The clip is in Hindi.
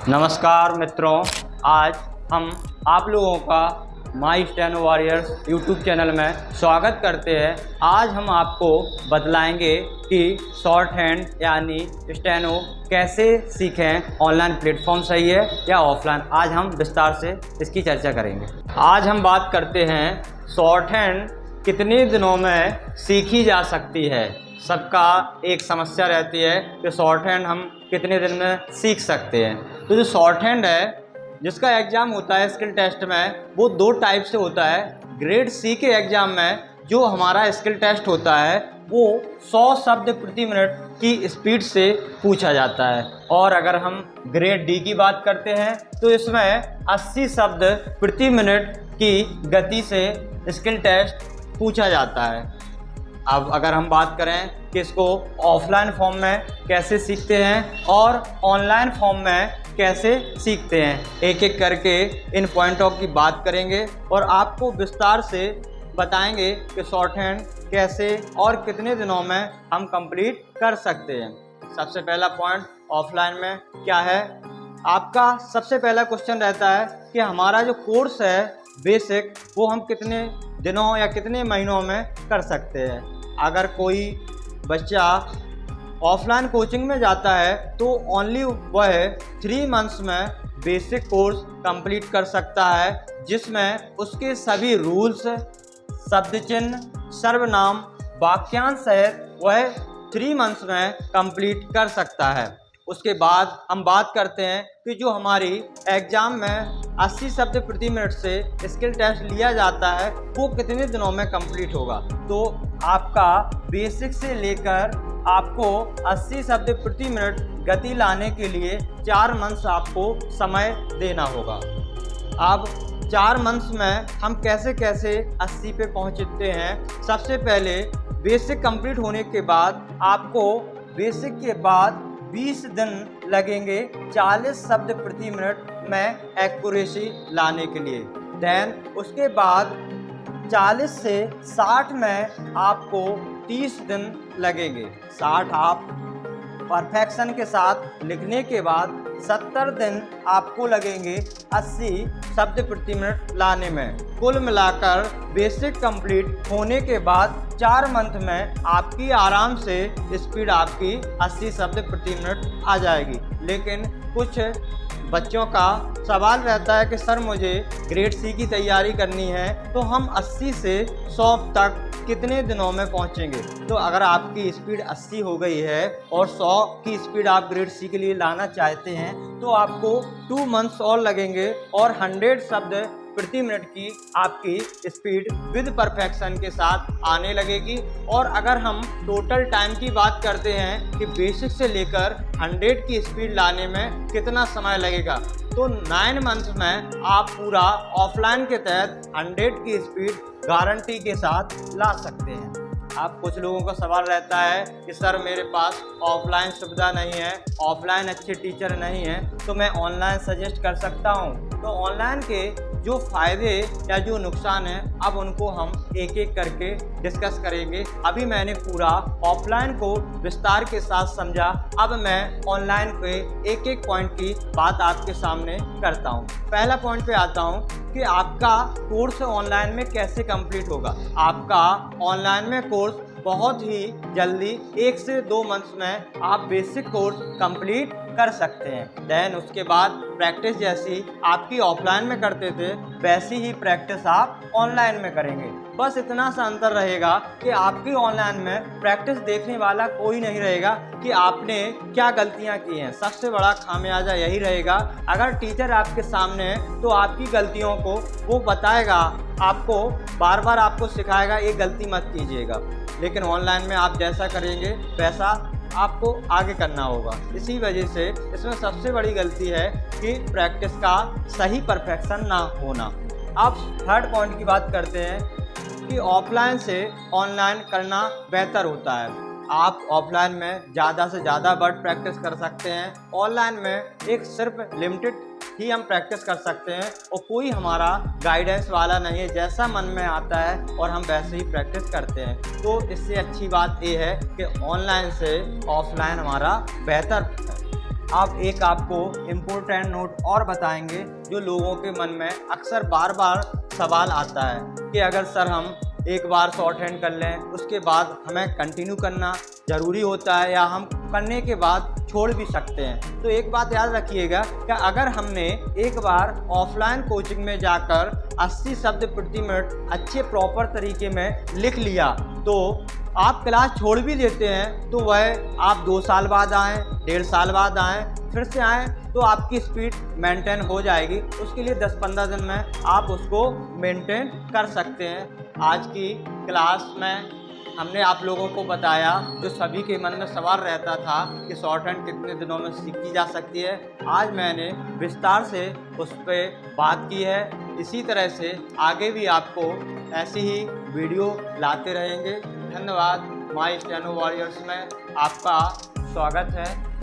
नमस्कार मित्रों, आज हम आप लोगों का माई स्टेनो वॉरियर्स यूट्यूब चैनल में स्वागत करते हैं। आज हम आपको बतलाएंगे कि शॉर्ट हैंड यानी स्टेनो कैसे सीखें, ऑनलाइन प्लेटफॉर्म सही है या ऑफलाइन। आज हम विस्तार से इसकी चर्चा करेंगे। आज हम बात करते हैं शॉर्ट हैंड कितने दिनों में सीखी जा सकती है। सबका एक समस्या रहती है कि शॉर्ट हैंड हम कितने दिन में सीख सकते हैं। तो जो शॉर्ट हैंड है जिसका एग्ज़ाम होता है स्किल टेस्ट में, वो दो टाइप से होता है। ग्रेड सी के एग्ज़ाम में जो हमारा स्किल टेस्ट होता है वो 100 शब्द प्रति मिनट की स्पीड से पूछा जाता है, और अगर हम ग्रेड डी की बात करते हैं तो इसमें 80 शब्द प्रति मिनट की गति से स्किल टेस्ट पूछा जाता है। अब अगर हम बात करें कि इसको ऑफलाइन फॉर्म में कैसे सीखते हैं और ऑनलाइन फॉर्म में कैसे सीखते हैं, एक एक करके इन पॉइंटों की बात करेंगे और आपको विस्तार से बताएंगे कि शॉर्ट हैंड कैसे और कितने दिनों में हम कंप्लीट कर सकते हैं। सबसे पहला पॉइंट ऑफलाइन में क्या है। आपका सबसे पहला क्वेश्चन रहता है कि हमारा जो कोर्स है बेसिक, वो हम कितने दिनों या कितने महीनों में कर सकते हैं। अगर कोई बच्चा ऑफलाइन कोचिंग में जाता है तो ओनली वह 3 मंथ्स में बेसिक कोर्स कंप्लीट कर सकता है, जिसमें उसके सभी रूल्स, शब्द चिन्ह, सर्वनाम, वाक्यांश सहित वह 3 मंथ्स में कंप्लीट कर सकता है। उसके बाद हम बात करते हैं कि जो हमारी एग्ज़ाम में 80 शब्द प्रति मिनट से स्किल टेस्ट लिया जाता है वो कितने दिनों में कंप्लीट होगा। तो आपका बेसिक से लेकर आपको 80 शब्द प्रति मिनट गति लाने के लिए 4 मंथ्स आपको समय देना होगा। अब 4 मंथ्स में हम कैसे कैसे 80 पे पहुँचते हैं। सबसे पहले बेसिक कंप्लीट होने के बाद आपको बेसिक के बाद 20 दिन लगेंगे 40 शब्द प्रति मिनट में एक्यूरेसी लाने के लिए। देन उसके बाद 40 से 60 में आपको 30 दिन लगेंगे। 60 आप परफेक्शन के साथ लिखने के बाद 70 दिन आपको लगेंगे 80 शब्द प्रति मिनट लाने में। कुल मिलाकर बेसिक कंप्लीट होने के बाद 4 मंथ में आपकी आराम से स्पीड आपकी 80 शब्द प्रति मिनट आ जाएगी। लेकिन कुछ बच्चों का सवाल रहता है कि सर मुझे ग्रेड सी की तैयारी करनी है तो हम 80 से 100 तक कितने दिनों में पहुंचेंगे। तो अगर आपकी स्पीड 80 हो गई है और 100 की स्पीड आप ग्रेड सी के लिए लाना चाहते हैं तो आपको 2 मंथ्स और लगेंगे और 100 शब्द प्रति मिनट की आपकी स्पीड विद परफेक्शन के साथ आने लगेगी। और अगर हम टोटल टाइम की बात करते हैं कि बेसिक से लेकर 100 की स्पीड लाने में कितना समय लगेगा, तो 9 मंथ्स में आप पूरा ऑफलाइन के तहत 100 की स्पीड गारंटी के साथ ला सकते हैं। आप कुछ लोगों का सवाल रहता है कि सर मेरे पास ऑफलाइन सुविधा नहीं है, ऑफलाइन अच्छे टीचर नहीं है, तो मैं ऑनलाइन सजेस्ट कर सकता हूँ। तो ऑनलाइन के जो फ़ायदे या जो नुकसान है अब उनको हम एक एक करके डिस्कस करेंगे। अभी मैंने पूरा ऑफलाइन को विस्तार के साथ समझा, अब मैं ऑनलाइन पे एक एक पॉइंट की बात आपके सामने करता हूँ। पहला पॉइंट पे आता हूँ कि आपका कोर्स ऑनलाइन में कैसे कंप्लीट होगा। आपका ऑनलाइन में कोर्स बहुत ही जल्दी 1 से 2 मंथ्स में आप बेसिक कोर्स कंप्लीट कर सकते हैं। देन उसके बाद प्रैक्टिस जैसी आपकी ऑफलाइन में करते थे वैसी ही प्रैक्टिस आप ऑनलाइन में करेंगे। बस इतना सा अंतर रहेगा कि आपकी ऑनलाइन में प्रैक्टिस देखने वाला कोई नहीं रहेगा कि आपने क्या गलतियां की हैं। सबसे बड़ा खामियाजा यही रहेगा, अगर टीचर आपके सामने है तो आपकी गलतियों को वो बताएगा, आपको बार बार आपको सिखाएगा ये गलती मत कीजिएगा। लेकिन ऑनलाइन में आप जैसा करेंगे वैसा आपको आगे करना होगा। इसी वजह से इसमें सबसे बड़ी गलती है कि प्रैक्टिस का सही परफेक्शन ना होना। अब थर्ड पॉइंट की बात करते हैं कि ऑफलाइन से ऑनलाइन करना बेहतर होता है। आप ऑफलाइन में ज़्यादा से ज़्यादा वर्ड प्रैक्टिस कर सकते हैं, ऑनलाइन में एक सिर्फ लिमिटेड ही हम प्रैक्टिस कर सकते हैं और कोई हमारा गाइडेंस वाला नहीं है, जैसा मन में आता है और हम वैसे ही प्रैक्टिस करते हैं। तो इससे अच्छी बात ये है कि ऑनलाइन से ऑफलाइन हमारा बेहतर है। अब एक आपको इम्पोर्टेंट नोट और बताएंगे जो लोगों के मन में अक्सर बार बार सवाल आता है कि अगर सर हम एक बार शॉर्ट हैंड कर लें उसके बाद हमें कंटिन्यू करना ज़रूरी होता है या हम करने के बाद छोड़ भी सकते हैं। तो एक बात याद रखिएगा कि अगर हमने एक बार ऑफलाइन कोचिंग में जाकर 80 शब्द प्रति मिनट अच्छे प्रॉपर तरीके में लिख लिया तो आप क्लास छोड़ भी देते हैं तो वह आप 2 साल बाद आएँ, 1.5 साल बाद आएँ, फिर से आएँ तो आपकी स्पीड मेंटेन हो जाएगी। उसके लिए 10-15 दिन में आप उसको मेंटेन कर सकते हैं। आज की क्लास में हमने आप लोगों को बताया जो सभी के मन में सवाल रहता था कि शॉर्ट हैंड कितने दिनों में सीखी जा सकती है। आज मैंने विस्तार से उस पर बात की है। इसी तरह से आगे भी आपको ऐसी ही वीडियो लाते रहेंगे। धन्यवाद। माई स्टेनो वॉरियर्स में आपका स्वागत है।